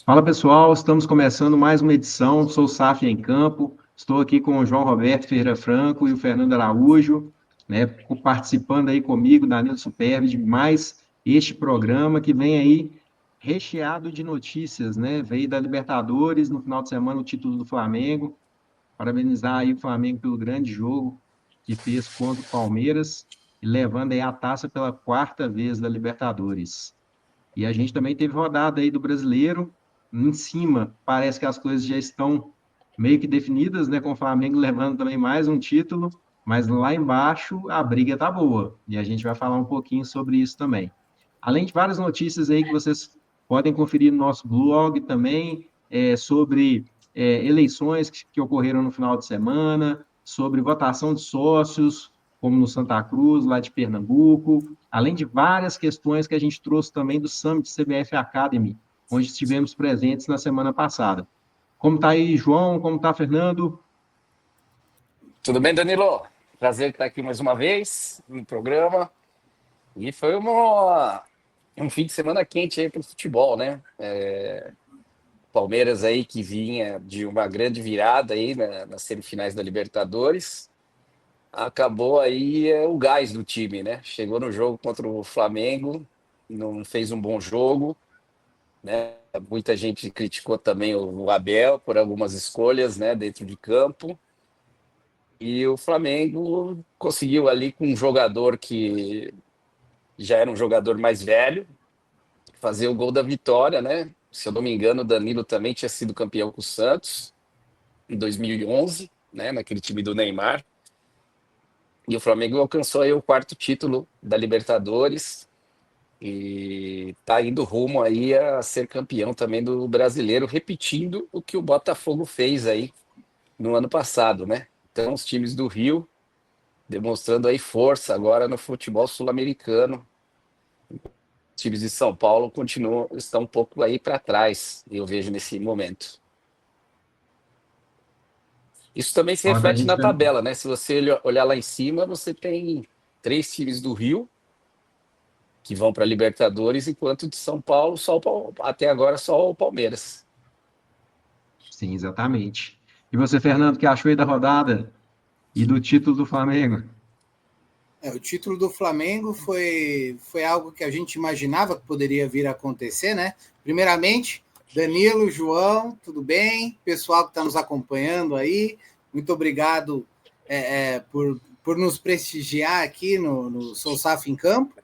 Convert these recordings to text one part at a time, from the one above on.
Fala pessoal, estamos começando mais uma edição. Sou o Safia em Campo. Estou aqui com o João Roberto Ferreira Franco e o Fernando Araújo, né, participando aí comigo, Danilo Superbi, de mais este programa que vem aí recheado de notícias, né? Veio da Libertadores no final de semana o título do Flamengo. Parabenizar aí o Flamengo pelo grande jogo que fez contra o Palmeiras e levando aí a taça pela quarta vez da Libertadores. E a gente também teve rodada aí do Brasileiro. Em cima, parece que as coisas já estão meio que definidas, né? Com o Flamengo levando também mais um título, mas lá embaixo a briga tá boa. E a gente vai falar um pouquinho sobre isso também. Além de várias notícias aí que vocês podem conferir no nosso blog também, sobre eleições que ocorreram no final de semana, sobre votação de sócios, como no Santa Cruz, lá de Pernambuco, além de várias questões que a gente trouxe também do Summit CBF Academy, onde estivemos presentes na semana passada. Como está aí, João? Como está, Fernando? Tudo bem, Danilo? Prazer estar aqui mais uma vez no programa. E foi um fim de semana quente aí para o futebol, né? Palmeiras aí que vinha de uma grande virada aí nas semifinais da Libertadores. Acabou aí o gás do time, né? Chegou no jogo contra o Flamengo, não fez um bom jogo, né? Muita gente criticou também o Abel por algumas escolhas, né, dentro de campo. E o Flamengo conseguiu ali com um jogador que já era um jogador mais velho, fazer o gol da vitória, né? Se eu não me engano, o Danilo também tinha sido campeão com o Santos em 2011, né? Naquele time do Neymar. E o Flamengo alcançou aí o quarto título da Libertadores e tá indo rumo aí a ser campeão também do Brasileiro, repetindo o que o Botafogo fez aí no ano passado, né? Então, os times do Rio demonstrando aí força agora no futebol sul-americano. Times de São Paulo estão um pouco aí para trás, eu vejo nesse momento. Isso também se Quando a reflete gente na tabela, né? Se você olhar lá em cima, você tem três times do Rio que vão para a Libertadores, enquanto de São Paulo, até agora só o Palmeiras. Sim, exatamente. E você, Fernando, o que achou aí da rodada e do título do Flamengo? O título do Flamengo foi algo que a gente imaginava que poderia vir a acontecer, né? Primeiramente, Danilo, João, tudo bem? Pessoal que está nos acompanhando aí, muito obrigado por nos prestigiar aqui no Sou Saf em Campo.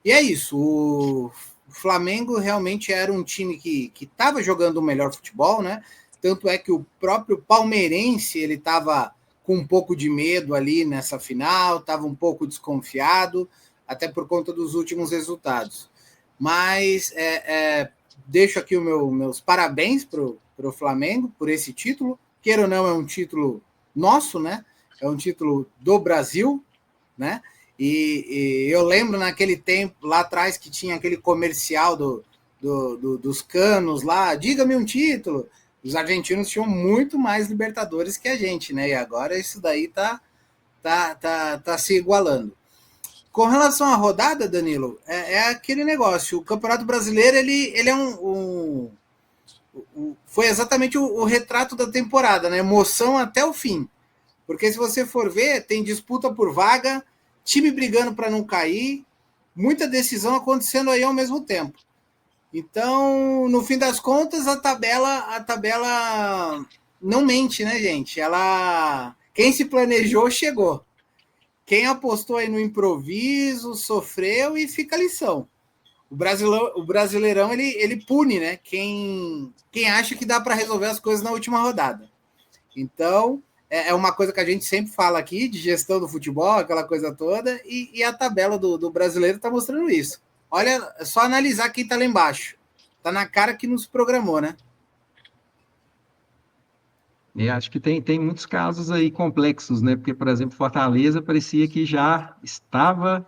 E é isso, o Flamengo realmente era um time que estava jogando o melhor futebol, né? Tanto é que o próprio palmeirense, ele estava com um pouco de medo ali nessa final, estava um pouco desconfiado, até por conta dos últimos resultados. Mas deixo aqui os meus parabéns para o Flamengo por esse título. Queira ou não, é um título nosso, né? É um título do Brasil, né? E eu lembro naquele tempo, lá atrás, que tinha aquele comercial dos canos lá, diga-me um título. Os argentinos tinham muito mais Libertadores que a gente, né? E agora isso daí tá se igualando. Com relação à rodada, Danilo, é aquele negócio. O Campeonato Brasileiro ele é foi exatamente o retrato da temporada, né? Emoção até o fim. Porque se você for ver, tem disputa por vaga, time brigando para não cair, muita decisão acontecendo aí ao mesmo tempo. Então, no fim das contas, a tabela não mente, né, gente? Quem se planejou chegou. Quem apostou aí no improviso sofreu e fica a lição. O Brasileirão ele pune, né? Quem acha que dá para resolver as coisas na última rodada. Então, é uma coisa que a gente sempre fala aqui, de gestão do futebol, aquela coisa toda, e a tabela do brasileiro está mostrando isso. Olha, é só analisar quem está lá embaixo. Está na cara que nos programou, né? E acho que tem muitos casos aí complexos, né? Porque, por exemplo, Fortaleza parecia que já estava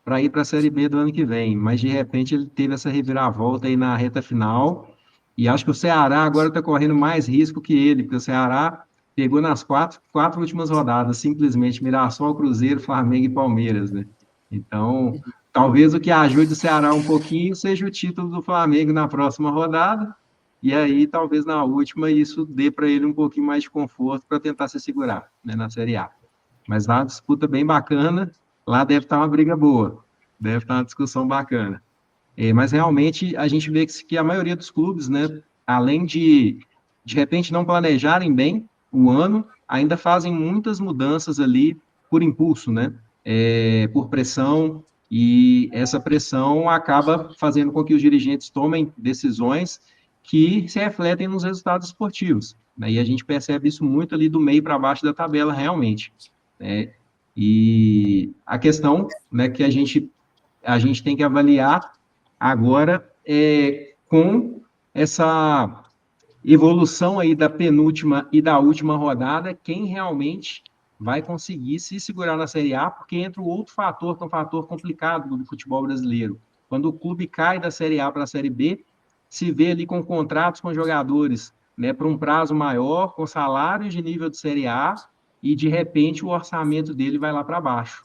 para ir para a Série B do ano que vem, mas de repente ele teve essa reviravolta aí na reta final. E acho que o Ceará agora está correndo mais risco que ele, porque o Ceará pegou nas quatro últimas rodadas, simplesmente Mirassol, Cruzeiro, Flamengo e Palmeiras, né? Então, talvez o que ajude o Ceará um pouquinho seja o título do Flamengo na próxima rodada e aí talvez na última isso dê para ele um pouquinho mais de conforto para tentar se segurar, né, na Série A. Mas lá uma disputa bem bacana, lá deve estar uma briga boa, deve estar uma discussão bacana. Mas realmente a gente vê que a maioria dos clubes, né, além de repente não planejarem bem o ano, ainda fazem muitas mudanças ali por impulso, né, por pressão, e essa pressão acaba fazendo com que os dirigentes tomem decisões que se refletem nos resultados esportivos, né, e a gente percebe isso muito ali do meio para baixo da tabela, realmente, né, e a questão, né, que a gente tem que avaliar agora com essa evolução aí da penúltima e da última rodada, quem realmente vai conseguir se segurar na Série A, porque entra o outro fator, que é um fator complicado do futebol brasileiro. Quando o clube cai da Série A para a Série B, se vê ali com contratos com jogadores, né, para um prazo maior, com salários de nível de Série A, e de repente o orçamento dele vai lá para baixo,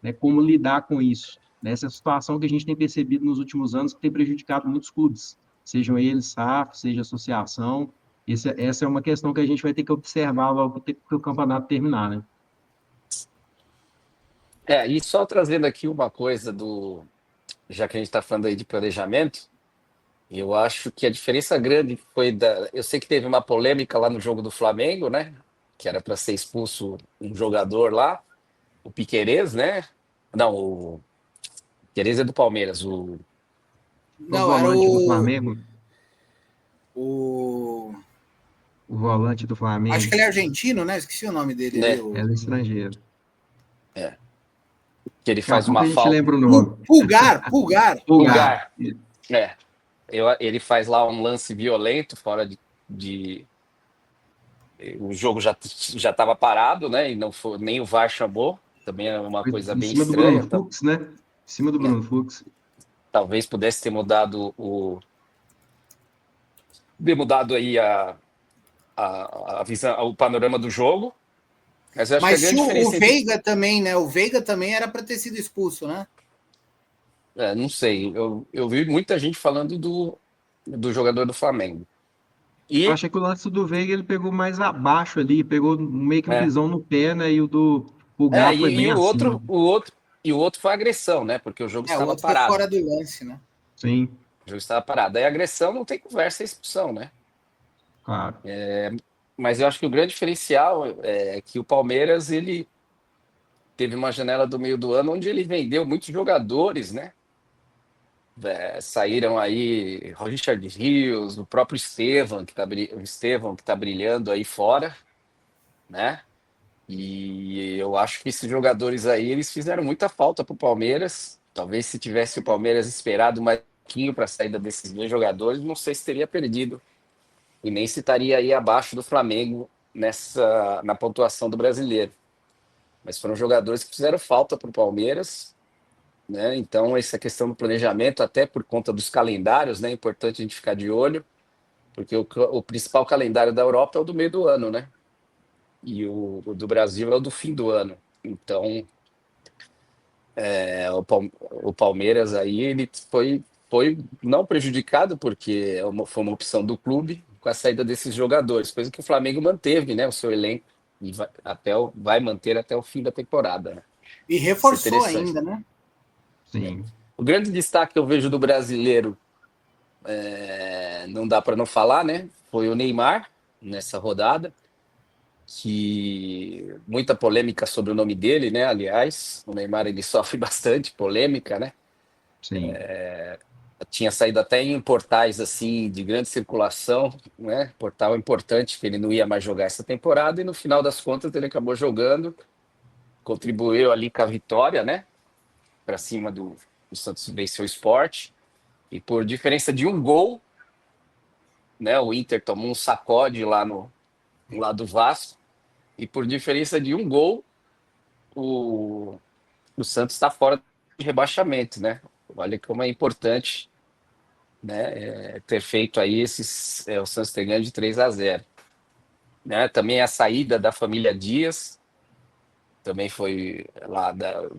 né? Como lidar com isso? Nessa situação que a gente tem percebido nos últimos anos, que tem prejudicado muitos clubes, sejam eles SAF, seja associação. Essa é uma questão que a gente vai ter que observar logo que o campeonato terminar, né? E só trazendo aqui uma coisa já que a gente está falando aí de planejamento, eu acho que a diferença grande foi eu sei que teve uma polêmica lá no jogo do Flamengo, né? Que era para ser expulso um jogador lá, o Piquerez, né? Não, o Piquerez é do Palmeiras, O Não, era volante do Flamengo, o. o volante do Acho que Flamengo, ele é argentino, né? Esqueci o nome dele ali. né? ela é estrangeiro. Que ele Daqui a faz pouco uma a gente falta. lembra o nome. Pulgar. Pulgar. É. Ele faz lá um lance violento fora de. O jogo já estava parado, né? E não foi, nem o VAR chamou. Também é uma coisa Em bem cima do Bruno estranha. Fux, né? Em cima do Bruno Fux. Talvez pudesse ter mudado aí a visão, o panorama do jogo. Mas eu acho que a Mas se grande o diferença entre. Veiga também, né? O Veiga também era para ter sido expulso, né? Não sei. Eu vi muita gente falando do jogador do Flamengo. Eu E achei que o lance do Veiga ele pegou mais abaixo ali, pegou meio que um é, pisão no pé, né? E o do Pulgar foi e bem o acima. outro foi agressão, né? Porque o jogo O estava outro foi parado. fora do lance, né? Sim, O jogo estava parado. Aí a agressão não tem conversa, é expulsão, né? claro. Mas eu acho que o grande diferencial é que o Palmeiras ele teve uma janela do meio do ano onde ele vendeu muitos jogadores, né? Saíram aí Richard Rios, o próprio Estevão que tá brilhando aí fora, né? E eu acho que esses jogadores aí eles fizeram muita falta para o Palmeiras. Talvez se tivesse o Palmeiras esperado mais um pouquinho para a saída desses dois jogadores, não sei se teria perdido e nem se estaria aí abaixo do Flamengo na pontuação do Brasileiro. Mas foram jogadores que fizeram falta para o Palmeiras, né? Então essa questão do planejamento, até por conta dos calendários, né? É importante a gente ficar de olho, porque o principal calendário da Europa é o do meio do ano, né? E o do Brasil é o do fim do ano. Então o Palmeiras aí ele foi não prejudicado porque foi uma opção do clube com a saída desses jogadores, coisa que o Flamengo manteve, né, o seu elenco e vai manter até o fim da temporada, né? E Isso é reforçou interessante. ainda, né? Sim. O grande destaque que eu vejo do brasileiro, não dá para não falar, né? Foi o Neymar nessa rodada, que muita polêmica sobre o nome dele, né? Aliás, o Neymar ele sofre bastante polêmica, né? Sim. Tinha saído até em portais assim de grande circulação, né? Portal importante que ele não ia mais jogar essa temporada e no final das contas ele acabou jogando, contribuiu ali com a vitória, né? Para cima do Santos venceu o Sport e por diferença de um gol, né? O Inter tomou um sacode lá do Vasco e por diferença de um gol o Santos está fora de rebaixamento, né? Olha como é importante, né, ter feito aí o Santos ter ganho de 3-0, né? Também a saída da família Dias também foi lá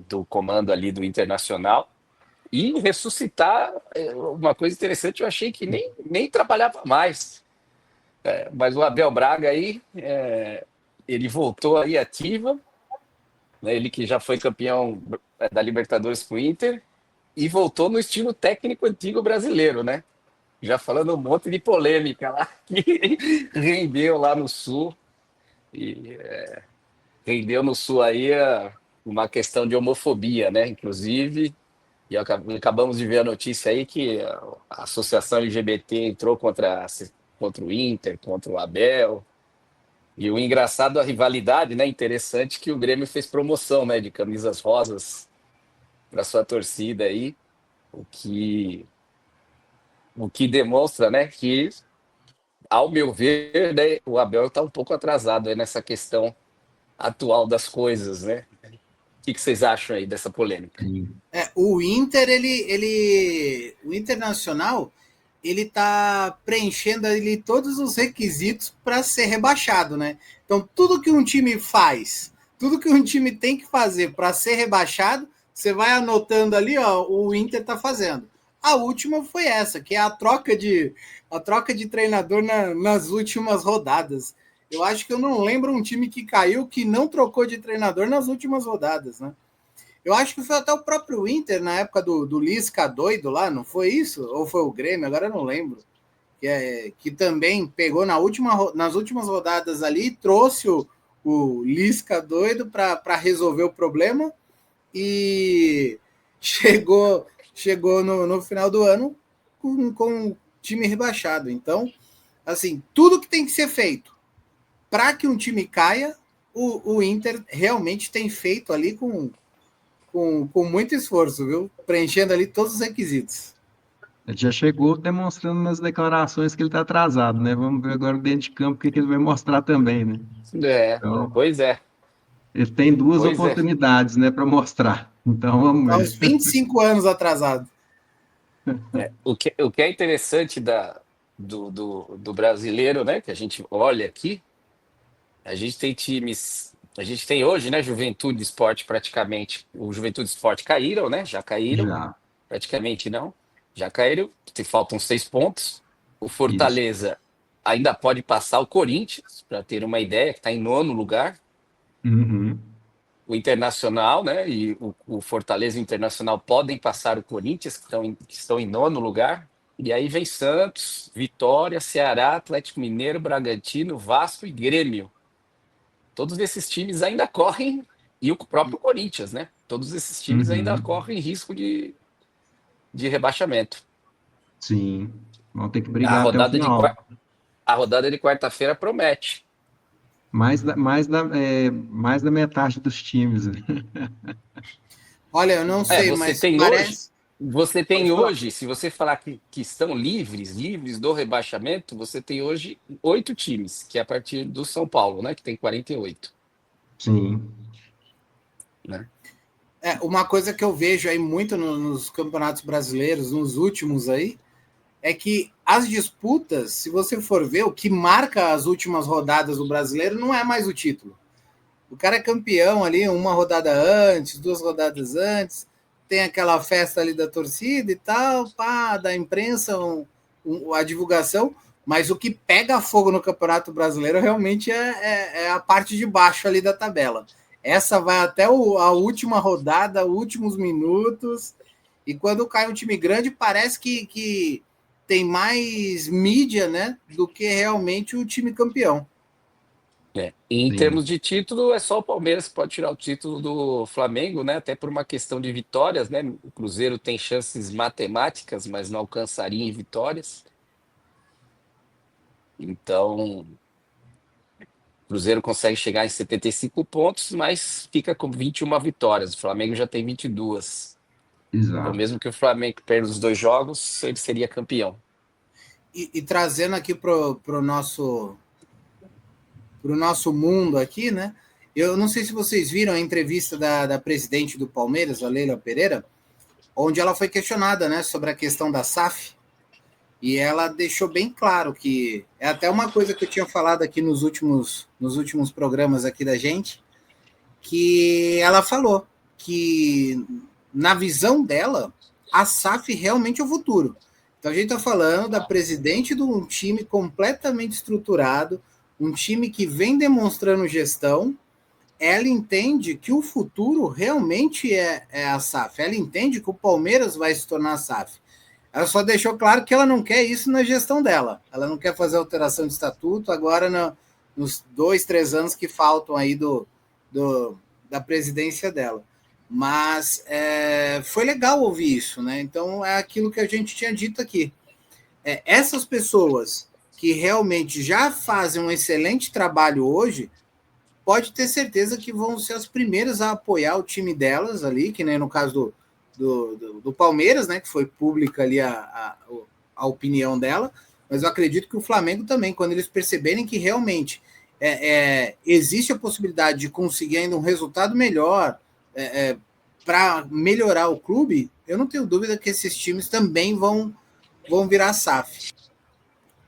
do comando ali do Internacional e ressuscitar uma coisa interessante, eu achei que nem trabalhava mais. Mas o Abel Braga aí, ele voltou aí ativa, né, ele que já foi campeão da Libertadores com o Inter, e voltou no estilo técnico antigo brasileiro, né? Já falando um monte de polêmica lá, que rendeu lá no Sul, e rendeu no Sul aí uma questão de homofobia, né? Inclusive, e acabamos de ver a notícia aí que a Associação LGBT entrou contra o Inter, contra o Abel. E o engraçado, a rivalidade, né? Interessante que o Grêmio fez promoção, né? De camisas rosas para sua torcida aí, o que, o que demonstra, né? Que, ao meu ver, né, o Abel está um pouco atrasado aí nessa questão atual das coisas, né? O que vocês acham aí dessa polêmica? O Inter, o Internacional, ele está preenchendo ali todos os requisitos para ser rebaixado, né? Então, tudo que um time faz, tudo que um time tem que fazer para ser rebaixado, você vai anotando ali, ó, o Inter está fazendo. A última foi essa, que é a troca de treinador nas últimas rodadas. Eu acho que eu não lembro um time que caiu que não trocou de treinador nas últimas rodadas, né? Eu acho que foi até o próprio Inter, na época do Lisca doido lá, não foi isso? Ou foi o Grêmio? Agora eu não lembro. Que também pegou nas últimas rodadas ali, trouxe o Lisca doido para resolver o problema e chegou no final do ano com o time rebaixado. Então, assim, tudo que tem que ser feito para que um time caia, o Inter realmente tem feito ali com muito esforço, viu? Preenchendo ali todos os requisitos. Ele já chegou demonstrando nas declarações que ele está atrasado, né? Vamos ver agora dentro de campo o que ele vai mostrar também, né? Então, Pois é. ele tem duas Pois é. oportunidades, né, para mostrar. Então, vamos ver. Aos 25 anos atrasado. O que é interessante do brasileiro, né? Que a gente olha aqui, a gente tem times. A gente tem hoje, né? Juventude e Sport praticamente. O Juventude e Sport caíram, né? Já caíram. Já, Praticamente não. Já caíram. Faltam 6 pontos. O isso. Fortaleza ainda pode passar o Corinthians, para ter uma ideia, que está em 9º lugar. Uhum. O Internacional, né? E o Fortaleza e o Internacional podem passar o Corinthians, que estão em 9º lugar. E aí vem Santos, Vitória, Ceará, Atlético Mineiro, Bragantino, Vasco e Grêmio. Todos esses times ainda correm, e o próprio Corinthians, né? Todos esses times ainda Uhum. correm risco de rebaixamento. Sim, vão ter que A brigar até o rodada de, final. a rodada de quarta-feira promete. Mais da metade dos times, né? Olha, eu não sei, Você mas tem hoje, parece. você tem Pode falar. hoje, se você falar que estão livres do rebaixamento, você tem hoje 8 times, que é a partir do São Paulo, né? Que tem 48. Sim. Né? Uma coisa que eu vejo aí muito nos campeonatos brasileiros, nos últimos aí, é que as disputas, se você for ver, o que marca as últimas rodadas do brasileiro não é mais o título. O cara é campeão ali uma rodada antes, 2 rodadas antes, tem aquela festa ali da torcida e tal, pá, da imprensa, a divulgação, mas o que pega fogo no Campeonato Brasileiro realmente é a parte de baixo ali da tabela. Essa vai até a última rodada, últimos minutos, e quando cai um time grande, parece que tem mais mídia, né, do que realmente o time campeão. Em Sim, termos de título, é só o Palmeiras que pode tirar o título do Flamengo, né? Até por uma questão de vitórias, né? O Cruzeiro tem chances matemáticas, mas não alcançaria em vitórias. Então, o Cruzeiro consegue chegar em 75 pontos, mas fica com 21 vitórias. O Flamengo já tem 22. Então, exato. mesmo que o Flamengo perda os 2 jogos, ele seria campeão. E trazendo aqui pro nosso mundo aqui, né? Eu não sei se vocês viram a entrevista da presidente do Palmeiras, a Leila Pereira, onde ela foi questionada, né, sobre a questão da SAF, e ela deixou bem claro que é até uma coisa que eu tinha falado aqui nos últimos programas aqui da gente, que ela falou que na visão dela a SAF realmente é o futuro. Então a gente está falando da presidente de um time completamente estruturado, um time que vem demonstrando gestão. Ela entende que o futuro realmente é a SAF. Ela entende que o Palmeiras vai se tornar a SAF. Ela só deixou claro que ela não quer isso na gestão dela. Ela não quer fazer alteração de estatuto agora nos 2, 3 anos que faltam aí da presidência dela. Mas foi legal ouvir isso, né? Então é aquilo que a gente tinha dito aqui. Essas pessoas que realmente já fazem um excelente trabalho hoje, pode ter certeza que vão ser as primeiras a apoiar o time delas ali, que nem no caso do Palmeiras, né? Que foi pública ali a opinião dela, mas eu acredito que o Flamengo também, quando eles perceberem que realmente existe a possibilidade de conseguir ainda um resultado melhor para melhorar o clube, eu não tenho dúvida que esses times também vão virar SAF.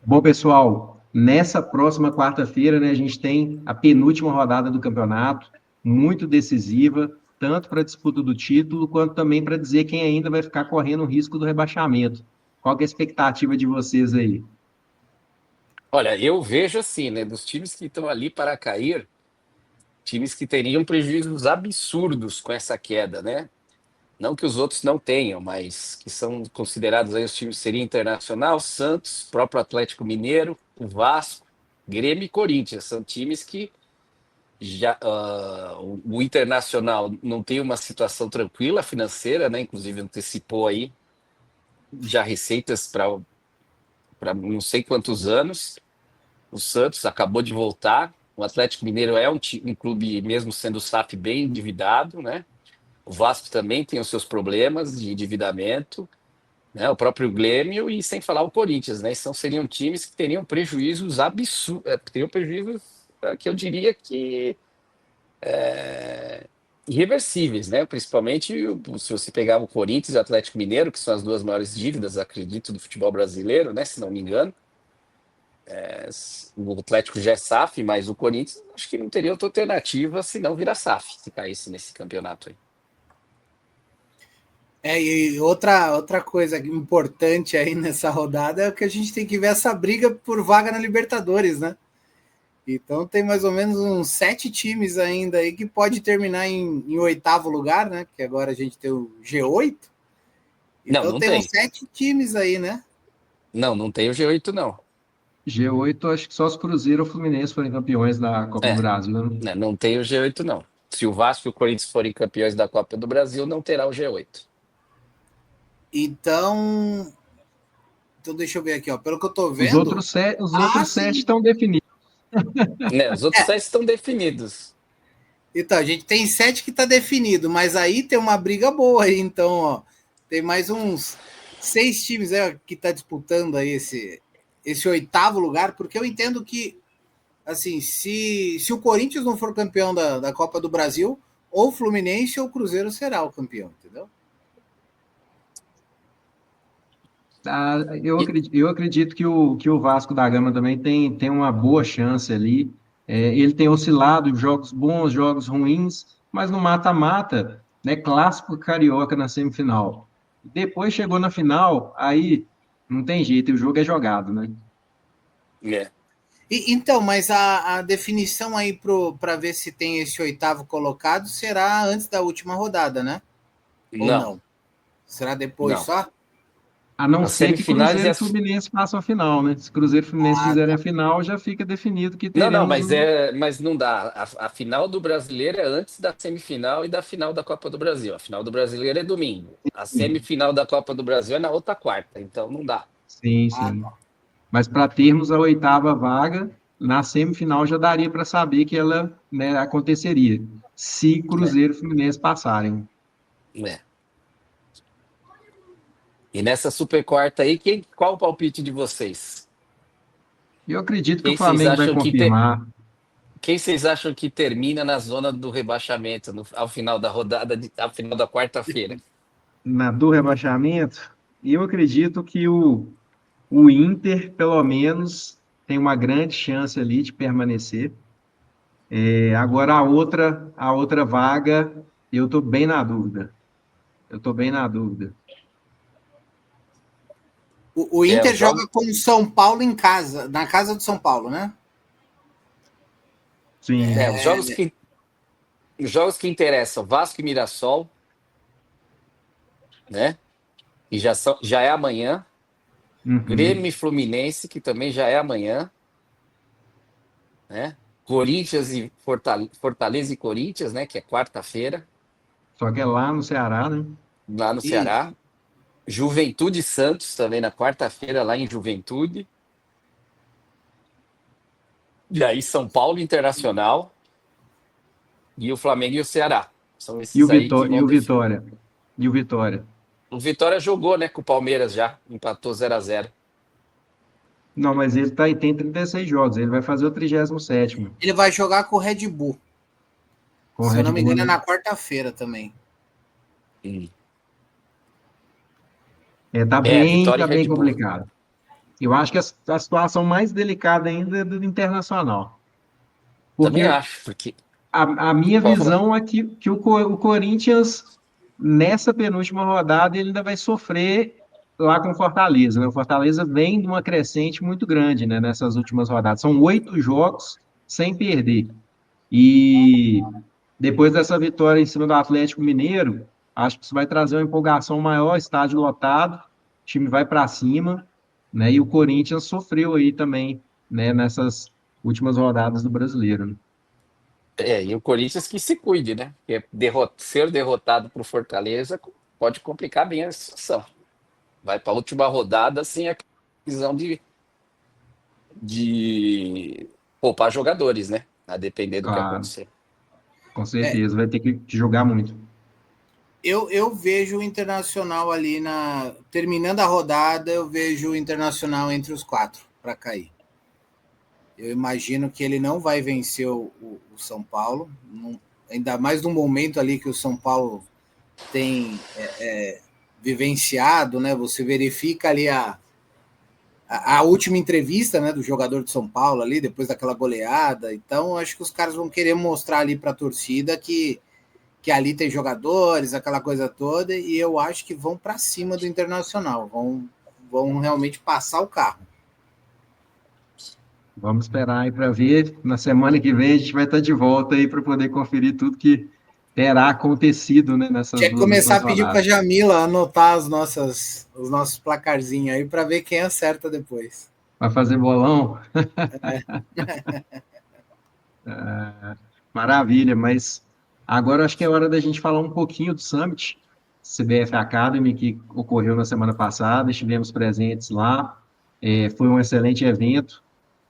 Bom, pessoal, nessa próxima quarta-feira, né, a gente tem a penúltima rodada do campeonato, muito decisiva, tanto para a disputa do título, quanto também para dizer quem ainda vai ficar correndo o risco do rebaixamento. Qual que é a expectativa de vocês aí? Olha, eu vejo assim, né, dos times que estão ali para cair, times que teriam prejuízos absurdos com essa queda, né? Não que os outros não tenham, mas que são considerados aí os times seria Internacional, Santos, próprio Atlético Mineiro, o Vasco, Grêmio e Corinthians. São times que já o Internacional não tem uma situação tranquila financeira, né? Inclusive antecipou aí já receitas para não sei quantos anos. O Santos acabou de voltar. O Atlético Mineiro é um clube, mesmo sendo SAF, bem endividado, né? O Vasco também tem os seus problemas de endividamento, né? O próprio Grêmio e sem falar o Corinthians, né? Seriam times que teriam prejuízos absurdos, teriam prejuízos que eu diria que irreversíveis, né? Principalmente se você pegar o Corinthians e o Atlético Mineiro, que são as duas maiores dívidas, acredito, do futebol brasileiro, né? Se não me engano. O Atlético já é SAF, mas o Corinthians acho que não teria outra alternativa se não virar SAF, se caísse nesse campeonato aí. E outra coisa importante aí nessa rodada é que a gente tem que ver essa briga por vaga na Libertadores, né? Então tem mais ou menos uns 7 times ainda aí que pode terminar em 8º lugar, né? Que agora a gente tem o G8. Então não tem tem uns 7 times aí, né? Não tem o G8, não. G8, acho que só os Cruzeiro ou Fluminense forem campeões da Copa do Brasil, né? Não tem o G8, não. Se o Vasco e o Corinthians forem campeões da Copa do Brasil, não terá o G8. Então deixa eu ver aqui, ó. Pelo que eu tô vendo. Os outros 7 estão definidos. Os outros 7 estão definidos. Então, a gente tem 7 que está definido, mas aí tem uma briga boa aí, então, ó. Tem mais uns 6 times que está disputando aí esse 8º lugar, porque eu entendo que, assim, se o Corinthians não for campeão da Copa do Brasil, ou o Fluminense ou o Cruzeiro será o campeão, entendeu? Eu acredito que o Vasco da Gama também tem uma boa chance ali. Ele tem oscilado, jogos bons, jogos ruins, mas no mata-mata, né, clássico carioca na semifinal. Depois chegou na final, aí não tem jeito, o jogo é jogado, né? Então, mas a definição aí para ver se tem esse 8º colocado será antes da última rodada, né? Ou não? Será depois só? A não As ser que semifinais Cruzeiro e Fluminense façam a final, né? Se Cruzeiro e Fluminense fizerem a final, já fica definido que teremos... mas não dá. A final do Brasileiro é antes da semifinal e da final da Copa do Brasil. A final do Brasileiro é domingo. A semifinal da Copa do Brasil é na outra quarta, então não dá. Sim. Mas para termos a 8ª vaga, na semifinal já daria para saber que ela, né, aconteceria, se Cruzeiro e Fluminense passarem. E nessa super quarta aí, qual o palpite de vocês? Eu acredito que o Flamengo vai confirmar. Quem vocês acham que termina na zona do rebaixamento ao final da rodada, ao final da quarta-feira? Do rebaixamento, eu acredito que o Inter, pelo menos, tem uma grande chance ali de permanecer. Agora, a outra vaga, eu estou bem na dúvida. O Inter joga com o São Paulo em casa, na casa do São Paulo, né? Sim. Os jogos que interessam, Vasco e Mirassol, né? E já é amanhã. Grêmio e Fluminense, que também já é amanhã, né? Corinthians e Fortaleza e Corinthians, né? Que é quarta-feira, Só que é lá no Ceará, né? lá no Ceará. Juventude e Santos também na quarta-feira, lá em Juventude. E aí São Paulo Internacional e o Flamengo e o Ceará. São esses aí que vão definir. E o Vitória? O Vitória jogou, né, com o Palmeiras já, empatou 0-0. Não, mas ele tem 36 jogos, ele vai fazer o 37º. Ele vai jogar com o Red Bull. Com o Se eu Red não me Bull, engano, é né? na quarta-feira também. Tá Vitória e bem Red Bull. complicado. Eu acho que a situação mais delicada ainda é do Internacional. Também Porque acho, porque a minha pode falar. visão é que o Corinthians, nessa penúltima rodada, ele ainda vai sofrer lá com o Fortaleza, né? O Fortaleza vem de uma crescente muito grande, né, nessas últimas rodadas. São 8 jogos sem perder. E depois dessa vitória em cima do Atlético Mineiro, acho que isso vai trazer uma empolgação maior, estádio lotado, o time vai para cima, né? E o Corinthians sofreu aí também, né, nessas últimas rodadas do Brasileiro, né? E o Corinthians que se cuide, né? Porque ser derrotado por Fortaleza pode complicar bem a situação. Vai para a última rodada sem a visão de poupar jogadores, né? A depender do que Claro, acontecer. com certeza, vai ter que jogar muito. Eu vejo o Internacional ali terminando a rodada, eu vejo o Internacional entre os 4 para cair. Eu imagino que ele não vai vencer o São Paulo, ainda mais no momento ali que o São Paulo tem vivenciado, né? Você verifica ali a última entrevista, né, do jogador de São Paulo ali, depois daquela goleada. Então, acho que os caras vão querer mostrar ali para a torcida que ali tem jogadores, aquela coisa toda, e eu acho que vão para cima do Internacional, vão realmente passar o carro. Vamos esperar aí para ver. Na semana que vem a gente vai estar de volta aí para poder conferir tudo que terá acontecido, né, nessas Tinha que duas começar últimas a pedir para a rodadas. Jamila anotar os nossos placarzinhos aí para ver quem acerta depois. Vai fazer bolão? É. Maravilha, mas agora acho que é hora da gente falar um pouquinho do Summit, CBF Academy, que ocorreu na semana passada, estivemos presentes lá. Foi um excelente evento,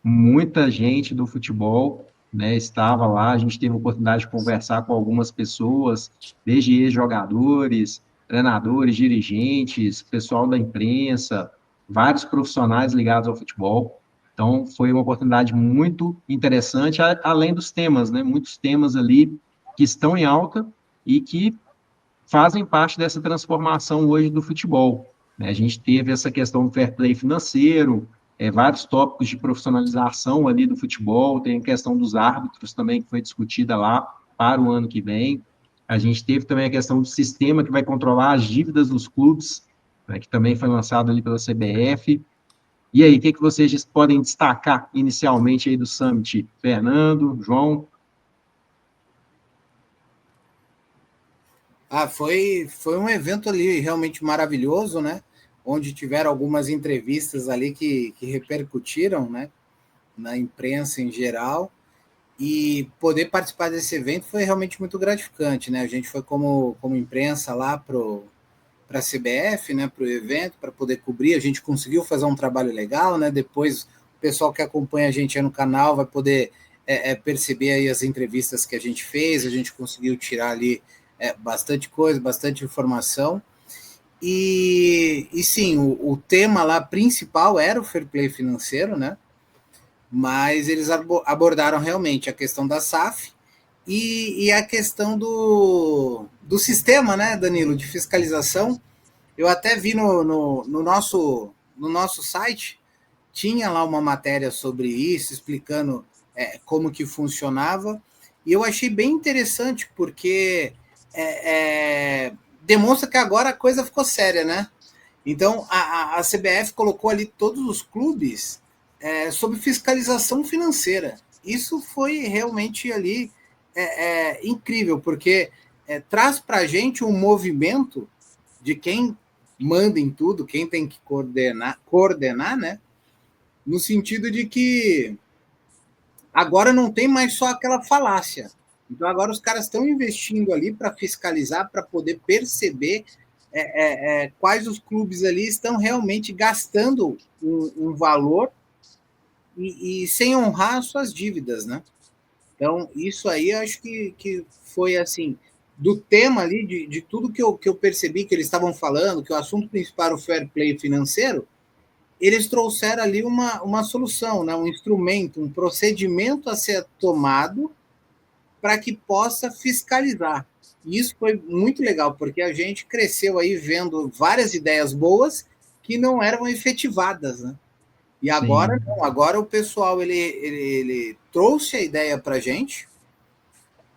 muita gente do futebol, né, estava lá, a gente teve a oportunidade de conversar com algumas pessoas, desde ex-jogadores, treinadores, dirigentes, pessoal da imprensa, vários profissionais ligados ao futebol. Então, foi uma oportunidade muito interessante, além dos temas, né? Muitos temas ali que estão em alta e que fazem parte dessa transformação hoje do futebol, né? A gente teve essa questão do fair play financeiro, vários tópicos de profissionalização ali do futebol, tem a questão dos árbitros também, que foi discutida lá para o ano que vem. A gente teve também a questão do sistema que vai controlar as dívidas dos clubes, né, que também foi lançado ali pela CBF. E aí, o que vocês podem destacar inicialmente aí do Summit? Fernando, João? Foi um evento ali realmente maravilhoso, né? Onde tiveram algumas entrevistas ali que repercutiram, né? Na imprensa em geral. E poder participar desse evento foi realmente muito gratificante, né? A gente foi como imprensa lá para a CBF, né? Para o evento, para poder cobrir. A gente conseguiu fazer um trabalho legal, né? Depois o pessoal que acompanha a gente aí no canal vai poder perceber aí as entrevistas que a gente fez. A gente conseguiu tirar ali bastante coisa, bastante informação. E sim, o tema lá principal era o fair play financeiro, né? Mas eles abordaram realmente a questão da SAF e a questão do sistema, né, Danilo, de fiscalização. Eu até vi no nosso site, tinha lá uma matéria sobre isso, explicando como que funcionava, e eu achei bem interessante, porque demonstra que agora a coisa ficou séria, né? Então, a CBF colocou ali todos os clubes sob fiscalização financeira. Isso foi realmente ali incrível, porque traz para a gente um movimento de quem manda em tudo, quem tem que coordenar, né? No sentido de que agora não tem mais só aquela falácia. Então agora os caras estão investindo ali para fiscalizar, para poder perceber quais os clubes ali estão realmente gastando um valor e sem honrar suas dívidas, né? Então isso aí eu acho que foi assim do tema ali de tudo que eu percebi que eles estavam falando, que o assunto principal era o fair play financeiro. Eles trouxeram ali uma solução, né? Um instrumento, um procedimento a ser tomado para que possa fiscalizar. E isso foi muito legal, porque a gente cresceu aí vendo várias ideias boas que não eram efetivadas, né? E agora Sim. não, agora o pessoal ele trouxe a ideia para a gente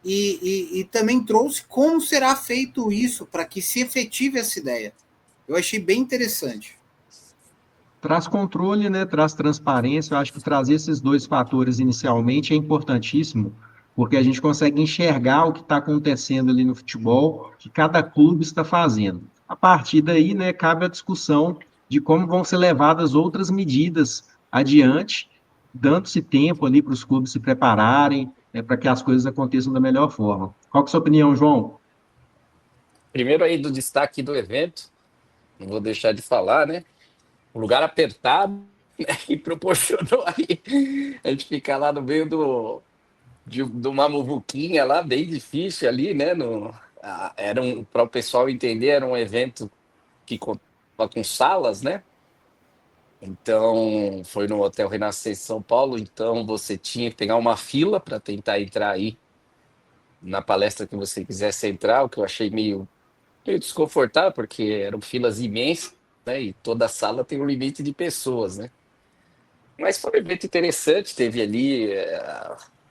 e também trouxe como será feito isso para que se efetive essa ideia. Eu achei bem interessante. Traz controle, né? Traz transparência. Eu acho que trazer esses dois fatores inicialmente é importantíssimo, porque a gente consegue enxergar o que está acontecendo ali no futebol, que cada clube está fazendo. A partir daí, né, cabe a discussão de como vão ser levadas outras medidas adiante, dando-se tempo ali para os clubes se prepararem, né, para que as coisas aconteçam da melhor forma. Qual que é a sua opinião, João? Primeiro aí do destaque do evento, não vou deixar de falar, né? Um lugar apertado, né? E proporcionou aí a gente ficar lá no meio de uma muvuquinha lá, bem difícil ali, né? Para o pessoal entender, era um evento que contava com salas, né? Então, foi no Hotel Renascença em São Paulo, então você tinha que pegar uma fila para tentar entrar aí na palestra que você quisesse entrar, o que eu achei meio desconfortável, porque eram filas imensas, né? E toda sala tem um limite de pessoas, né? Mas foi um evento interessante, teve ali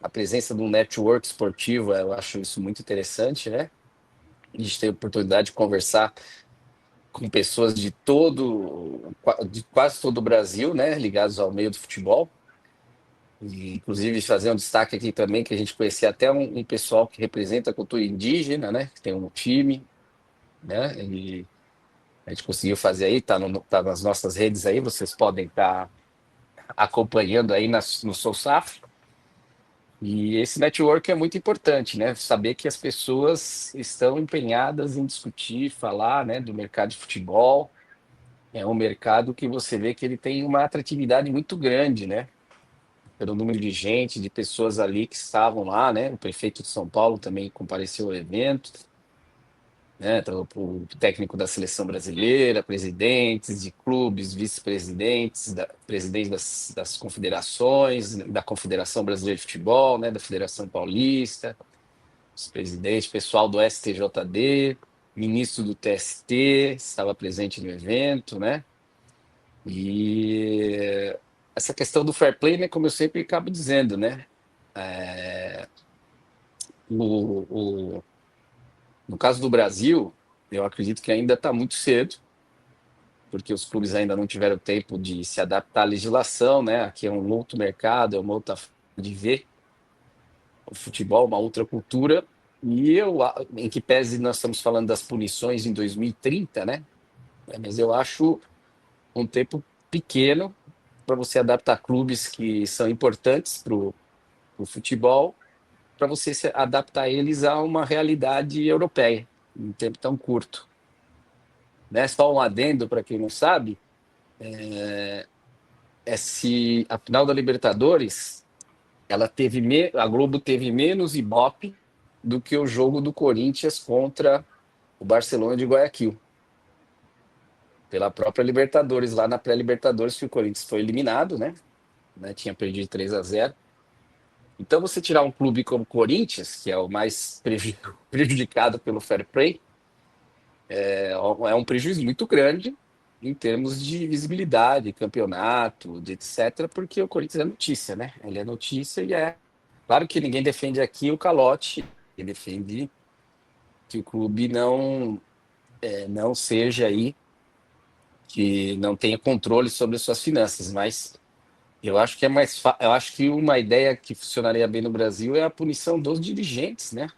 a presença de um network esportivo, eu acho isso muito interessante, né? A gente teve a oportunidade de conversar com pessoas de quase todo o Brasil, né? Ligados ao meio do futebol. E, inclusive, fazer um destaque aqui também, que a gente conhecia até um pessoal que representa a cultura indígena, né? Que tem um time, né? E a gente conseguiu fazer aí, tá nas nossas redes aí, vocês podem estar acompanhando aí no Soul Safra. E esse network é muito importante, né? Saber que as pessoas estão empenhadas em discutir, falar, né, do mercado de futebol. É um mercado que você vê que ele tem uma atratividade muito grande, né? Pelo número de gente, de pessoas ali que estavam lá, né? O prefeito de São Paulo também compareceu ao evento, né? Então, o técnico da seleção brasileira, presidentes de clubes, vice-presidentes, presidentes das confederações, da Confederação Brasileira de Futebol, né? Da Federação Paulista, os presidentes, pessoal do STJD, ministro do TST estava presente no evento, né? E essa questão do fair play, né? Como eu sempre acabo dizendo, né? O, no caso do Brasil, eu acredito que ainda está muito cedo, porque os clubes ainda não tiveram tempo de se adaptar à legislação, né? Aqui é um outro mercado, é uma outra forma de ver o futebol, uma outra cultura. E em que pese nós estamos falando das punições em 2030, né? Mas eu acho um tempo pequeno para você adaptar clubes que são importantes para o futebol, para você adaptar eles a uma realidade europeia, em um tempo tão curto. Né? Só um adendo para quem não sabe, se a final da Libertadores, a Globo teve menos Ibope do que o jogo do Corinthians contra o Barcelona de Guayaquil, pela própria Libertadores, lá na pré-Libertadores, que o Corinthians foi eliminado, né? Tinha perdido 3-0. Então, você tirar um clube como o Corinthians, que é o mais prejudicado pelo fair play, é um prejuízo muito grande em termos de visibilidade, campeonato, de etc., porque o Corinthians é notícia, né? Ele é notícia e é. Claro que ninguém defende aqui o calote, ele defende que o clube não seja aí que não tenha controle sobre as suas finanças, mas eu acho que eu acho que uma ideia que funcionaria bem no Brasil é a punição dos dirigentes, né?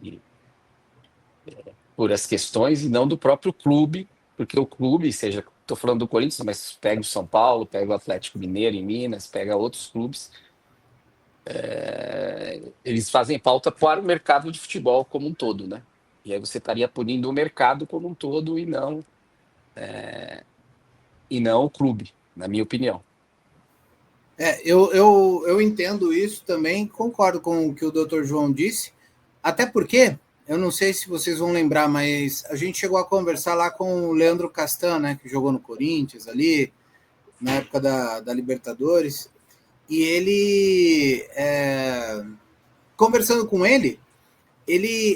E, por as questões e não do próprio clube, porque o clube, seja, estou falando do Corinthians, mas pega o São Paulo, pega o Atlético Mineiro em Minas, pega outros clubes, eles fazem pauta para o mercado de futebol como um todo, né? E aí você estaria punindo o mercado como um todo e não o clube, na minha opinião. Eu entendo isso também, concordo com o que o Dr. João disse, até porque, eu não sei se vocês vão lembrar, mas a gente chegou a conversar lá com o Leandro Castan, né, que jogou no Corinthians ali, na época da Libertadores, e ele, conversando com ele,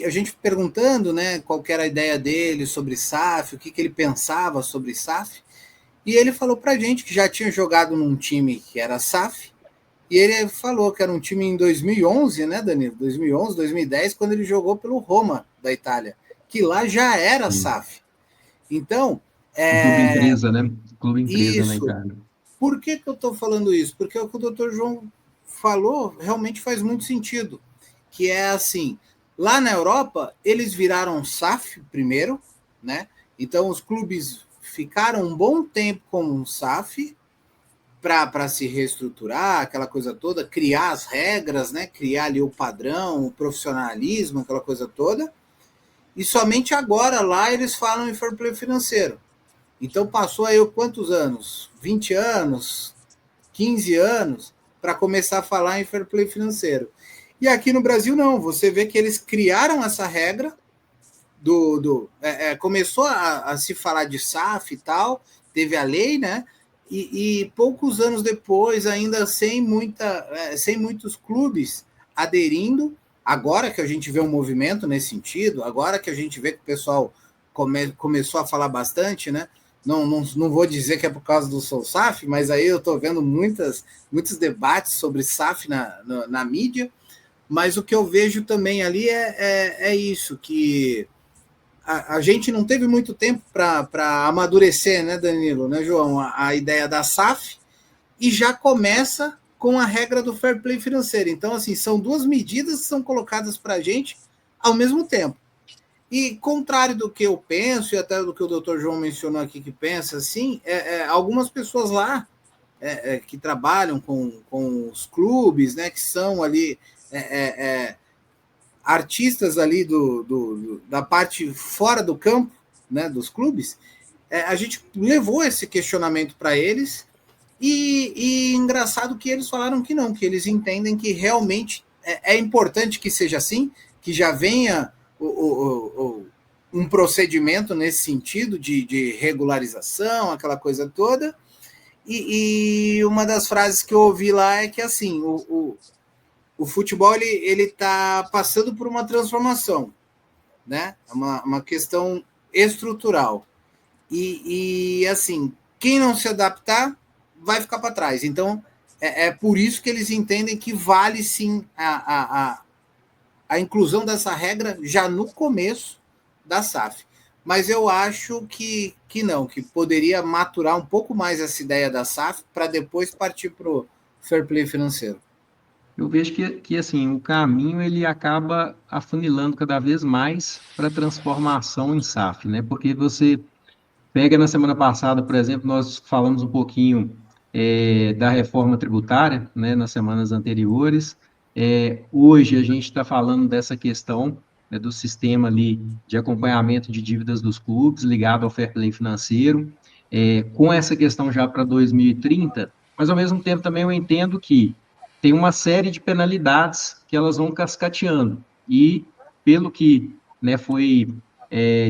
a gente perguntando, né, qual que era a ideia dele sobre SAF, o que ele pensava sobre SAF, e ele falou pra gente que já tinha jogado num time que era SAF, e ele falou que era um time em 2011, né, Danilo? 2011, 2010, quando ele jogou pelo Roma, da Itália, que lá já era SAF. Então... Clube empresa, né? Clube empresa, isso. né, cara? Por que eu estou falando isso? Porque o que o Dr. João falou realmente faz muito sentido, que é assim, lá na Europa, eles viraram SAF primeiro, né? Então, os clubes ficaram um bom tempo como um SAF para se reestruturar, aquela coisa toda, criar as regras, né? Criar ali o padrão, o profissionalismo, aquela coisa toda. E somente agora lá eles falam em fair play financeiro. Então passou aí quantos anos? 20 anos, 15 anos, para começar a falar em fair play financeiro. E aqui no Brasil não, você vê que eles criaram essa regra, começou a se falar de SAF e tal, teve a lei, né? E poucos anos depois, ainda sem muitos clubes aderindo, agora que a gente vê um movimento nesse sentido, agora que a gente vê que o pessoal começou a falar bastante, né? Não vou dizer que é por causa do Sou SAF, mas aí eu estou vendo muitos debates sobre SAF na mídia, mas o que eu vejo também ali é isso, que a gente não teve muito tempo para amadurecer, né, Danilo, né, João, a ideia da SAF, e já começa com a regra do fair play financeiro. Então, assim, são duas medidas que são colocadas para a gente ao mesmo tempo. E, contrário do que eu penso, e até do que o Dr. João mencionou aqui que pensa, assim, algumas pessoas lá que trabalham com os clubes, né, que são ali artistas ali da parte fora do campo, né, dos clubes, a gente levou esse questionamento para eles, e engraçado que eles falaram que não, que eles entendem que realmente é importante que seja assim, que já venha um procedimento nesse sentido de regularização, aquela coisa toda. E uma das frases que eu ouvi lá é que assim, o futebol ele está passando por uma transformação, né? Uma questão estrutural. E assim, quem não se adaptar vai ficar para trás. Então, é por isso que eles entendem que vale sim a inclusão dessa regra já no começo da SAF. Mas eu acho que não, que poderia maturar um pouco mais essa ideia da SAF para depois partir para o fair play financeiro. Eu vejo que assim, o caminho ele acaba afunilando cada vez mais para a transformação em SAF, né? Porque você pega na semana passada, por exemplo, nós falamos um pouquinho da reforma tributária, né, nas semanas anteriores. Hoje a gente está falando dessa questão, né, do sistema ali de acompanhamento de dívidas dos clubes ligado ao fair play financeiro, com essa questão já para 2030, mas ao mesmo tempo também eu entendo que tem uma série de penalidades que elas vão cascateando, e pelo que, né, foi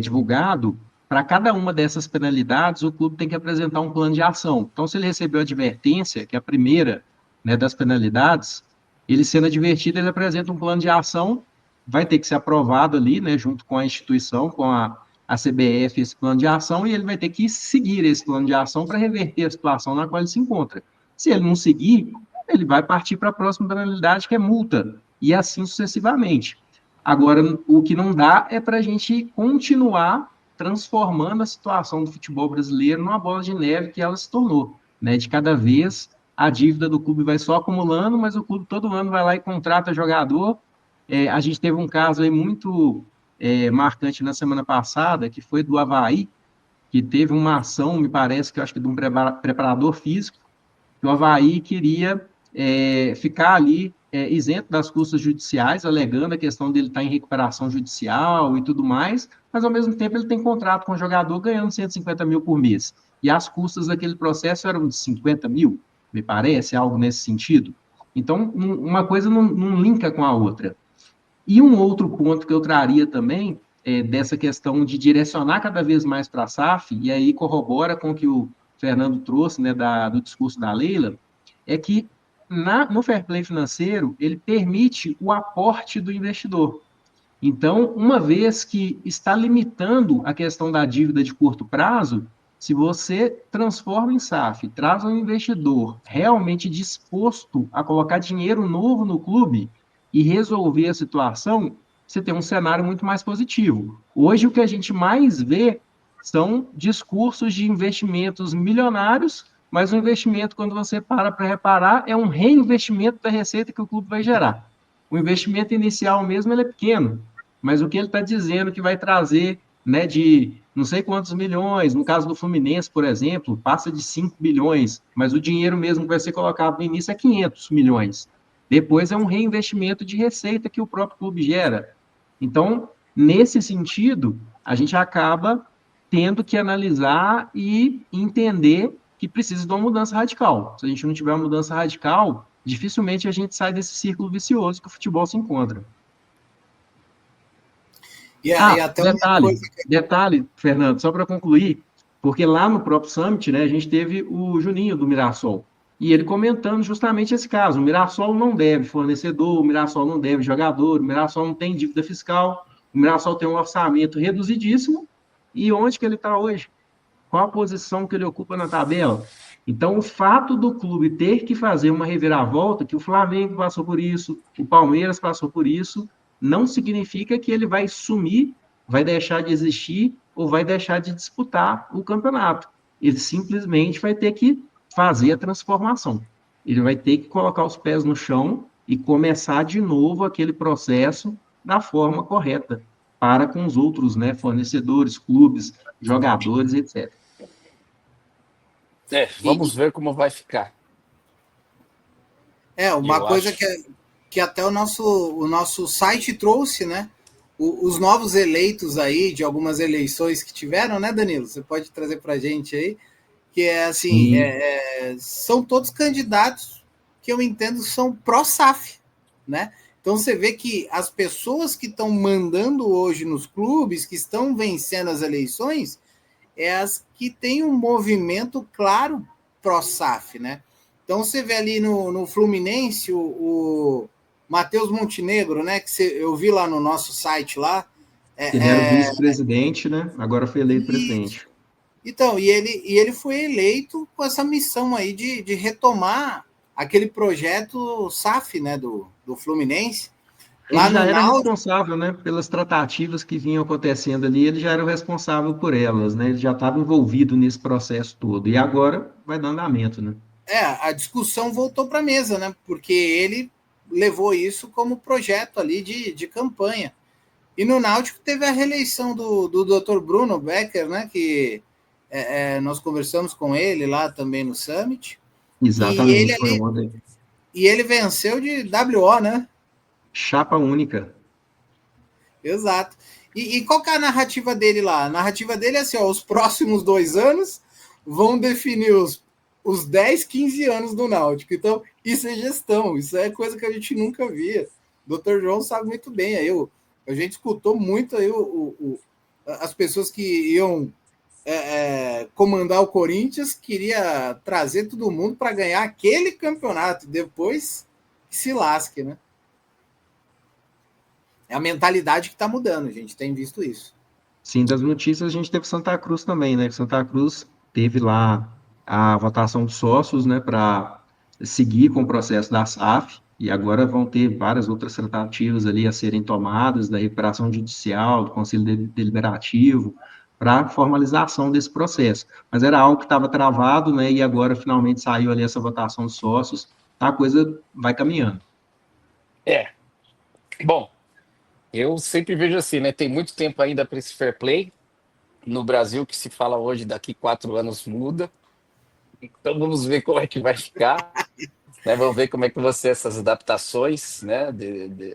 divulgado, para cada uma dessas penalidades, o clube tem que apresentar um plano de ação. Então, se ele recebeu a advertência, que é a primeira, né, das penalidades, ele sendo advertido, ele apresenta um plano de ação, vai ter que ser aprovado ali, né, junto com a instituição, com a CBF, esse plano de ação, e ele vai ter que seguir esse plano de ação para reverter a situação na qual ele se encontra. Se ele não seguir, ele vai partir para a próxima penalidade, que é multa, e assim sucessivamente. Agora, o que não dá é para a gente continuar transformando a situação do futebol brasileiro numa bola de neve que ela se tornou, né? De cada vez a dívida do clube vai só acumulando, mas o clube todo ano vai lá e contrata jogador. A gente teve um caso aí muito marcante na semana passada, que foi do Avaí, que teve uma ação, me parece, que eu acho que de um preparador físico, que o Avaí queria ficar ali isento das custas judiciais, alegando a questão dele estar em recuperação judicial e tudo mais, mas ao mesmo tempo ele tem contrato com o jogador ganhando 150 mil por mês. E as custas daquele processo eram de 50 mil, me parece, algo nesse sentido. Então, uma coisa não linka com a outra. E um outro ponto que eu traria também dessa questão de direcionar cada vez mais para a SAF, e aí corrobora com o que o Fernando trouxe, né, do discurso da Leila, é que no fair play financeiro, ele permite o aporte do investidor. Então, uma vez que está limitando a questão da dívida de curto prazo, se você transforma em SAF, traz um investidor realmente disposto a colocar dinheiro novo no clube e resolver a situação, você tem um cenário muito mais positivo. Hoje, o que a gente mais vê são discursos de investimentos milionários, mas o investimento, quando você para reparar, é um reinvestimento da receita que o clube vai gerar. O investimento inicial mesmo ele é pequeno, mas o que ele está dizendo que vai trazer, né, de não sei quantos milhões, no caso do Fluminense, por exemplo, passa de 5 bilhões, mas o dinheiro mesmo que vai ser colocado no início é 500 milhões. Depois é um reinvestimento de receita que o próprio clube gera. Então, nesse sentido, a gente acaba tendo que analisar e entender que precisa de uma mudança radical. Se a gente não tiver uma mudança radical, dificilmente a gente sai desse círculo vicioso que o futebol se encontra. E até detalhe, Fernando, só para concluir, porque lá no próprio Summit, né, a gente teve o Juninho do Mirassol, e ele comentando justamente esse caso. O Mirassol não deve fornecedor, o Mirassol não deve jogador, o Mirassol não tem dívida fiscal, o Mirassol tem um orçamento reduzidíssimo, e onde que ele está hoje? Qual a posição que ele ocupa na tabela? Então, o fato do clube ter que fazer uma reviravolta, que o Flamengo passou por isso, o Palmeiras passou por isso, não significa que ele vai sumir, vai deixar de existir ou vai deixar de disputar o campeonato. Ele simplesmente vai ter que fazer a transformação. Ele vai ter que colocar os pés no chão e começar de novo aquele processo da forma correta para com os outros, né, fornecedores, clubes, jogadores, etc. Vamos ver como vai ficar. Uma coisa que até o nosso site trouxe, né? Os novos eleitos aí, de algumas eleições que tiveram, né, Danilo? Você pode trazer para a gente aí, que é assim, são todos candidatos que eu entendo são pró-SAF, né? Então você vê que as pessoas que estão mandando hoje nos clubes, que estão vencendo as eleições, é as que têm um movimento claro pró-SAF, né? Então você vê ali no Fluminense o Matheus Montenegro, né? Que eu vi lá no nosso site lá. Ele era o vice-presidente, né? Agora foi eleito presidente. Então, e ele foi eleito com essa missão aí de retomar aquele projeto SAF, né, do Fluminense. Ele já era responsável, né, pelas tratativas que vinham acontecendo ali, ele já era o responsável por elas, né? Ele já estava envolvido nesse processo todo. E agora vai dar andamento, né? A discussão voltou para a mesa, né? Porque ele levou isso como projeto ali de campanha. E no Náutico teve a reeleição do Dr. Bruno Becker, né? Que nós conversamos com ele lá também no Summit. Exatamente, foi ontem. E ele venceu de WO, né? Chapa única. Exato. E qual que é a narrativa dele lá? A narrativa dele é assim, ó, os próximos 2 anos vão definir os 10, 15 anos do Náutico. Então, isso é gestão, isso é coisa que a gente nunca via. O Dr. João sabe muito bem. Aí a gente escutou muito aí as pessoas que iam comandar o Corinthians, queria trazer todo mundo para ganhar aquele campeonato. Depois que se lasque, né? É a mentalidade que está mudando, a gente tem visto isso. Sim, das notícias a gente teve Santa Cruz também, né? Santa Cruz teve lá a votação dos sócios, né, para seguir com o processo da SAF, e agora vão ter várias outras tratativas ali a serem tomadas, da recuperação judicial, do Conselho Deliberativo, para a formalização desse processo. Mas era algo que estava travado, né, e agora finalmente saiu ali essa votação dos sócios, tá, a coisa vai caminhando. Bom, eu sempre vejo assim, né? Tem muito tempo ainda para esse fair play. No Brasil, que se fala hoje, daqui 4 anos muda. Então vamos ver como é que vai ficar. Né? Vamos ver como é que vão ser essas adaptações. Né?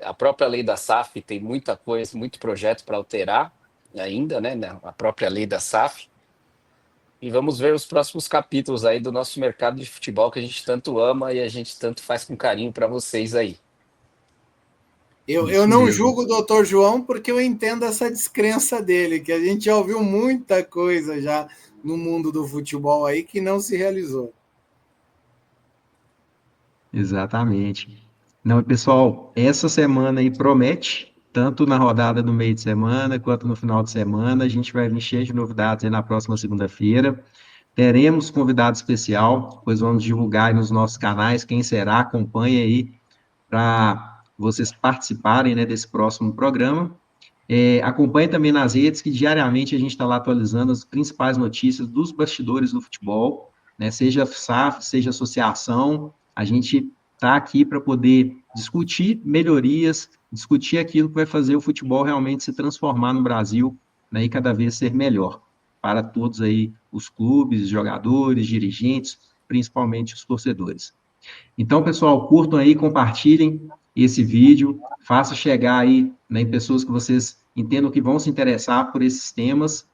A própria lei da SAF tem muita coisa, muito projeto para alterar ainda, né? A própria lei da SAF. E vamos ver os próximos capítulos aí do nosso mercado de futebol que a gente tanto ama e a gente tanto faz com carinho para vocês aí. Eu não julgo o doutor João porque eu entendo essa descrença dele, que a gente já ouviu muita coisa já no mundo do futebol aí que não se realizou. Exatamente. Não, pessoal, essa semana aí promete, tanto na rodada do meio de semana quanto no final de semana. A gente vai vir cheio de novidades aí na próxima segunda-feira. Teremos convidado especial, pois vamos divulgar aí nos nossos canais quem será. Acompanhe aí para vocês participarem, né, desse próximo programa. Acompanhe também nas redes, que diariamente a gente está lá atualizando as principais notícias dos bastidores do futebol, né, seja SAF, seja associação, a gente está aqui para poder discutir melhorias, discutir aquilo que vai fazer o futebol realmente se transformar no Brasil, né, e cada vez ser melhor para todos aí os clubes, jogadores, dirigentes, principalmente os torcedores. Então, pessoal, curtam aí, compartilhem esse vídeo, façam chegar aí, né, em pessoas que vocês entendam que vão se interessar por esses temas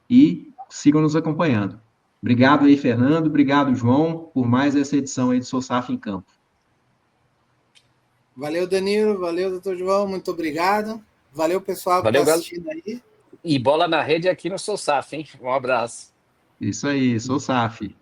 e sigam nos acompanhando. Obrigado aí, Fernando, obrigado, João, por mais essa edição aí do Sou SAF em Campo. Valeu, Danilo, valeu, doutor João, muito obrigado. Valeu, pessoal que está assistindo aí. E bola na rede aqui no Sou SAF, hein? Um abraço. Isso aí, Sou SAF.